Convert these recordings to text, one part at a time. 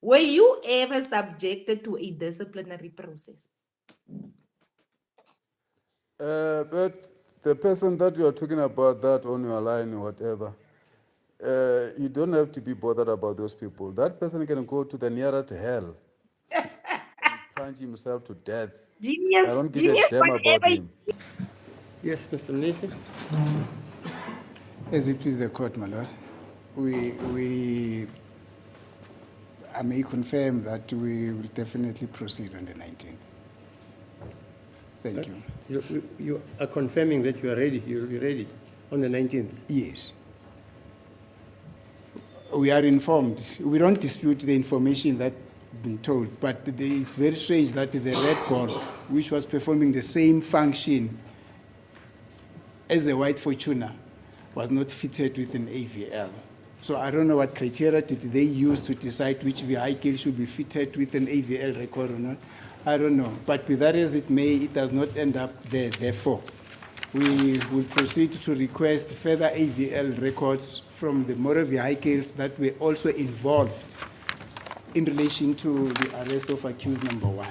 Were you ever subjected to a disciplinary process? But the person that you are talking about that on your line or whatever, you don't have to be bothered about those people. That person can go to the nearest hell and punch himself to death. Genius, I don't give a genius, damn about whatever. him. Yes, Mr. Mnisi. As it please the court, my lord, I may confirm that we will definitely proceed on the 19th. Thank you. You are confirming that you are ready. You will be ready on the 19th. Yes. We are informed. We don't dispute the information that's been told, but it's very strange that the red call, which was performing the same function as the white Fortuner, was not fitted with an AVL. So I don't know what criteria did they use to decide which vehicle should be fitted with an AVL record or not. I don't know. But be that as it may, it does not end up there. Therefore, we will proceed to request further AVL records from the motor vehicles that were also involved in relation to the arrest of accused number 1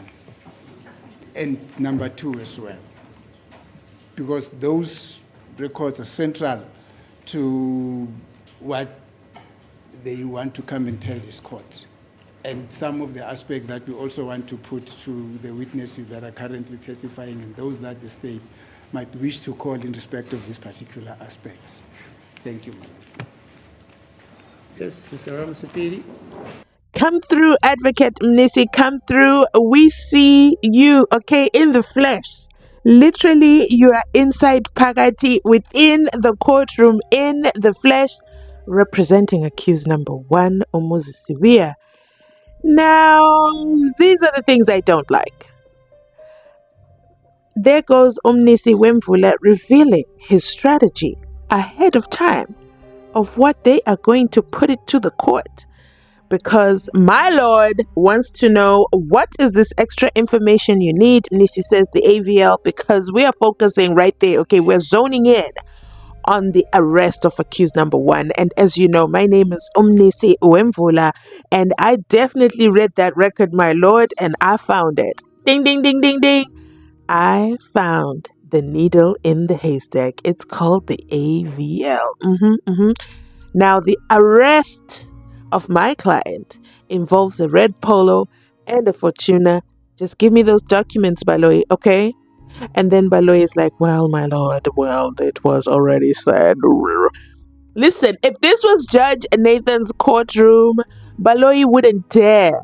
and number 2 as well, because those records are central to what they want to come and tell this court, and some of the aspects that we also want to put to the witnesses that are currently testifying and those that the state might wish to call in respect of these particular aspects. Thank you, Madam. Yes, Mr. Ramosepele. Come through, Advocate Mnisi, come through. We see you, okay, in the flesh. Literally, you are inside Pagati, within the courtroom, in the flesh, representing accused number 1, Mzansi. Now, these are the things I don't like. There goes Mnisi Wemvula revealing his strategy ahead of time of what they are going to put it to the court. Because my lord wants to know, what is this extra information you need? Mnisi says the AVL, because we are focusing right there. Okay, we're zoning in on the arrest of accused number 1. And as you know, my name is Mnisi Wemvula, and I definitely read that record, my lord, and I found it. Ding, ding, ding, ding, ding. I found the needle in the haystack. It's called the AVL. Now, the arrest of my client involves a red polo and a Fortuna. Just give me those documents, Baloyi, okay? And then Baloyi is like, well, my lord, well, it was already said. Listen, if this was Judge Nathan's courtroom, Baloyi wouldn't dare.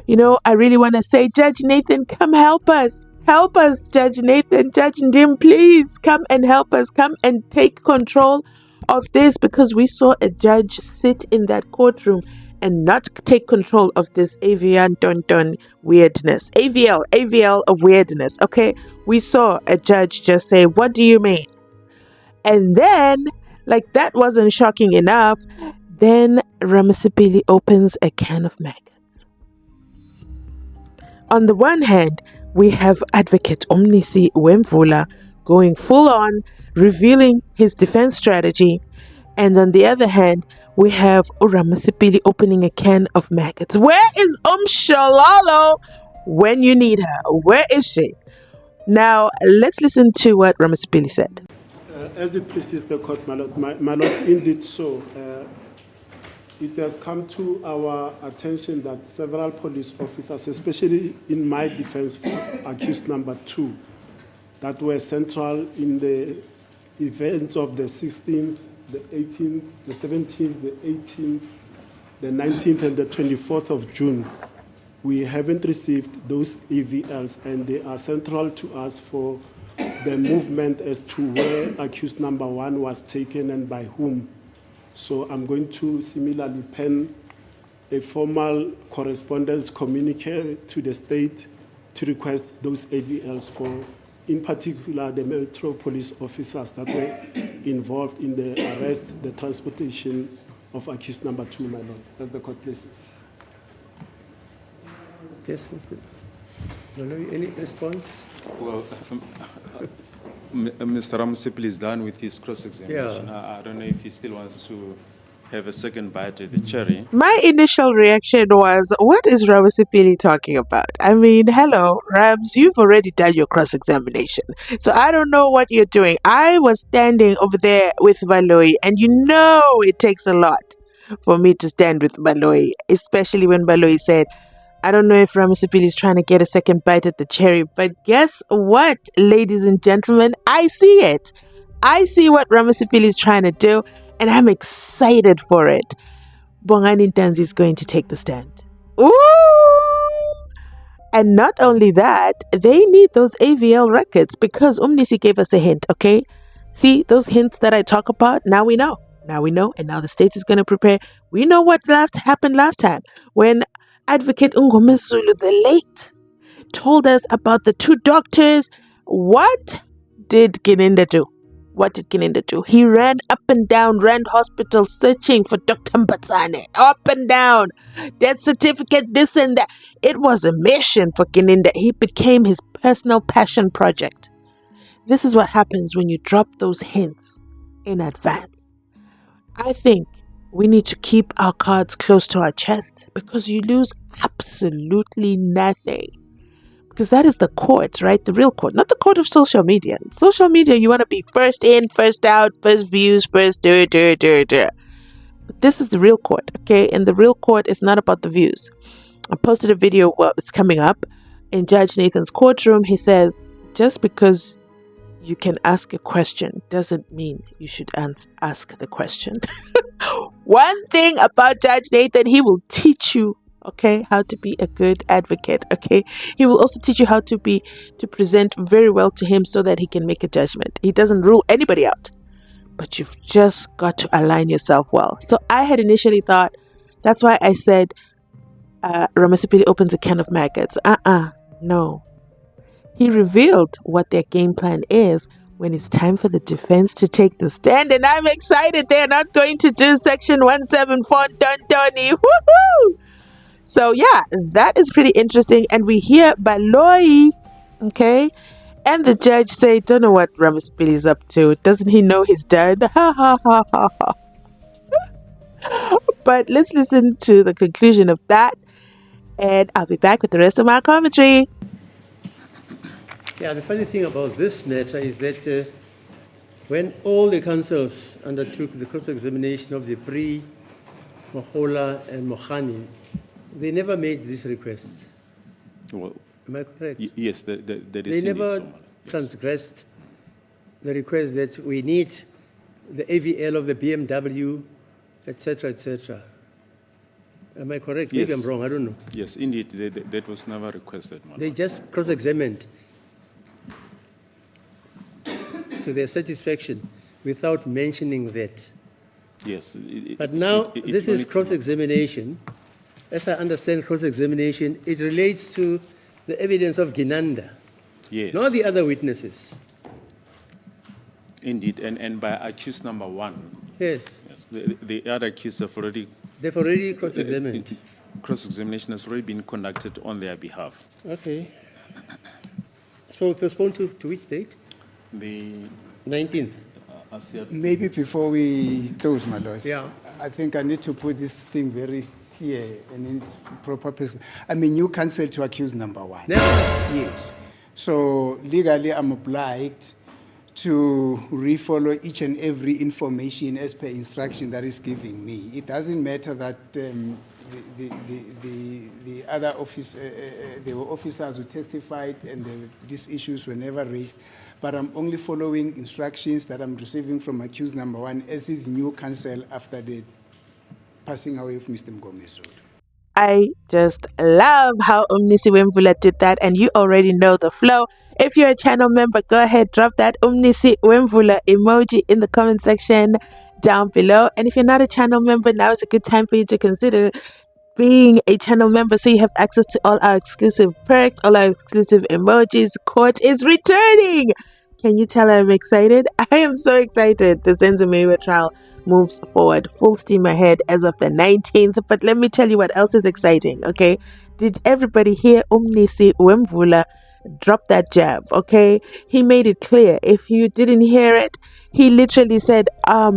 You know, I really want to say, Judge Nathan, come help us. Help us, Judge Nathan. Judge Ndim, please come and help us. Come and take control of this, because we saw a judge sit in that courtroom and not take control of this AVL weirdness. AVL of weirdness, okay? We saw a judge just say, what do you mean? And then, like that wasn't shocking enough, then Ramosepele opens a can of maggots. On the one hand, we have Advocate Mnisi Wemvula going full on, revealing his defense strategy. And on the other hand, we have Ramosepele opening a can of maggots. Where is Shalalo when you need her? Where is she? Now, let's listen to what Ramosepele said. As it pleases the court, my lord, indeed so. It has come to our attention that several police officers, especially in my defense for accused number 2, that were central in the events of the 16th, the 18th, the 17th, the 18th, the 19th, and the 24th of June. We haven't received those AVLs, and they are central to us for the movement as to where accused number 1 was taken and by whom. So I'm going to similarly pen a formal correspondence communique to the state to request those AVLs for, in particular, the Metro Police officers that were involved in the arrest, the transportation of accused number 2, my lord, as the court places. Yes, Mr. Baloyi, any response? Well, Mr. Ramosepele is done with his cross-examination. Yeah. I don't know if he still wants to have a second bite at the cherry. My initial reaction was, what is Ramosepele talking about? I mean, hello, Rams, you've already done your cross-examination. So I don't know what you're doing. I was standing over there with Baloyi, and you know it takes a lot for me to stand with Baloyi, especially when Baloyi said, I don't know if Ramosepele is trying to get a second bite at the cherry, but guess what, ladies and gentlemen? I see it. I see what Ramosepele is trying to do, and I'm excited for it. Bongani Ntanzi is going to take the stand. Ooh! And not only that, they need those AVL records because Umnisi gave us a hint, okay? See, those hints that I talk about, now we know. Now we know, and now the state is going to prepare. We know what happened last time when Advocate Ngomezulu, the late, told us about the two doctors. What did Gininda do? What did Gininda do? He ran up and down Rand Hospital searching for Dr. Mbatsane. Up and down. Death certificate, this and that. It was a mission for Gininda. He became his personal passion project. This is what happens when you drop those hints in advance. I think we need to keep our cards close to our chest because you lose absolutely nothing. Because that is the court, right? The real court, not the court of social media. Social media, you want to be first in, first out, first views, first But this is the real court, okay? And the real court is not about the views. I posted a video, well, it's coming up, in Judge Nathan's courtroom. He says, just because you can ask a question doesn't mean you should ask the question. One thing about Judge Nathan, he will teach you, okay, how to be a good advocate, okay? He will also teach you how to present very well to him so that he can make a judgment. He doesn't rule anybody out, but you've just got to align yourself well. So I had initially thought, that's why I said Ramosepele opens a can of maggots. No. He revealed what their game plan is when it's time for the defense to take the stand, and I'm excited they're not going to do Section 174 Tony. Woohoo! So yeah, that is pretty interesting. And we hear Baloyi, okay, and the judge say, don't know what Ramosepele is up to. Doesn't he know he's done? Ha ha ha ha ha. But let's listen to the conclusion of that, and I'll be back with the rest of my commentary. Yeah, the funny thing about this matter is that when all the counsels undertook the cross-examination of the Pri, Mohola, and Mohani, they never made these requests. Well, Am I correct? yes, that is They indeed never so. Yes. transgressed the request that we need the AVL of the BMW, etc., etc. Am I correct? Maybe Yes. I'm wrong, I don't know. Yes, indeed, that was never requested, Madam. They just cross-examined to their satisfaction without mentioning that. Yes. But now, it this only is came up. cross-examination. As I understand cross-examination, it relates to the evidence of Ginanda, Yes. not the other witnesses. Indeed, and by accused number one, Yes, yes, the other accused have already, they've already cross-examined. cross-examination has already been conducted on their behalf. Okay. So postponed to which date? The 19th. ASEAN Maybe before we close, my lord, Yeah. I think I need to put this thing very clear and in its proper perspective. I mean, you cancel to accuse number one. Yeah. Yes. So legally, I'm obliged to refollow each and every information as per instruction that is giving me. It doesn't matter that the other office, there were officers who testified and these issues were never raised, but I'm only following instructions that I'm receiving from accused number one as his new counsel after the passing away of Mr. Mngomezulu. I just love how Umnisi Wemvula did that, and you already know the flow. If you're a channel member, go ahead, drop that Umnisi Wemvula emoji in the comment section down below. And if you're not a channel member, now is a good time for you to consider being a channel member so you have access to all our exclusive perks, all our exclusive emojis. Court is returning. Can you tell I'm excited? I am so excited. The SENZO MEYIWA trial moves forward full steam ahead as of the 19th. But let me tell you what else is exciting, okay? Did everybody hear Umnisi Wemvula drop that jab, okay? He made it clear. If you didn't hear it, he literally said, I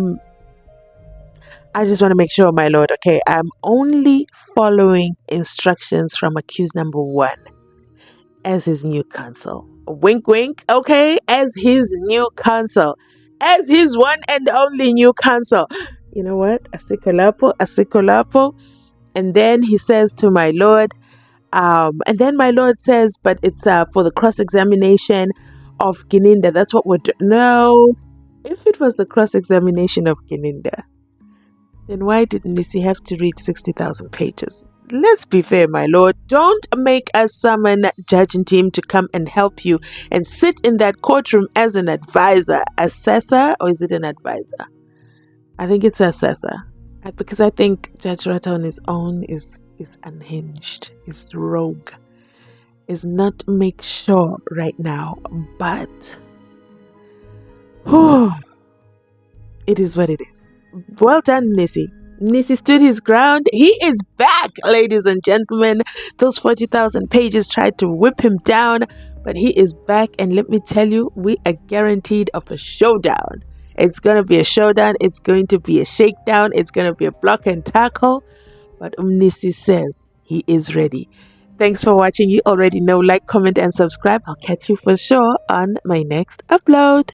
I just want to make sure, my lord, okay, I'm only following instructions from accused number 1 as his new counsel. Wink, wink, okay, as his new counsel, as his one and only new counsel. You know what? Asikolapo, asikolapo. And then he says to my lord, and then my lord says, but it's for the cross-examination of Gininda. That's what we're doing. No, if it was the cross-examination of Gininda, then why did Nisi have to read 60,000 pages? Let's be fair, my lord. Don't make us summon judging team to come and help you and sit in that courtroom as an advisor, assessor, or is it an advisor? I think it's assessor. Because I think Judge Rata on his own is unhinged, is rogue, is not make sure right now. But it is what it is. Well done, Nisi. Nisi stood his ground. He is back, ladies and gentlemen. Those 40,000 pages tried to whip him down, but he is back. And let me tell you, we are guaranteed of a showdown. It's going to be a showdown. It's going to be a shakedown. It's going to be a block and tackle. But Nisi says he is ready. Thanks for watching. You already know, like, comment, and subscribe. I'll catch you for sure on my next upload.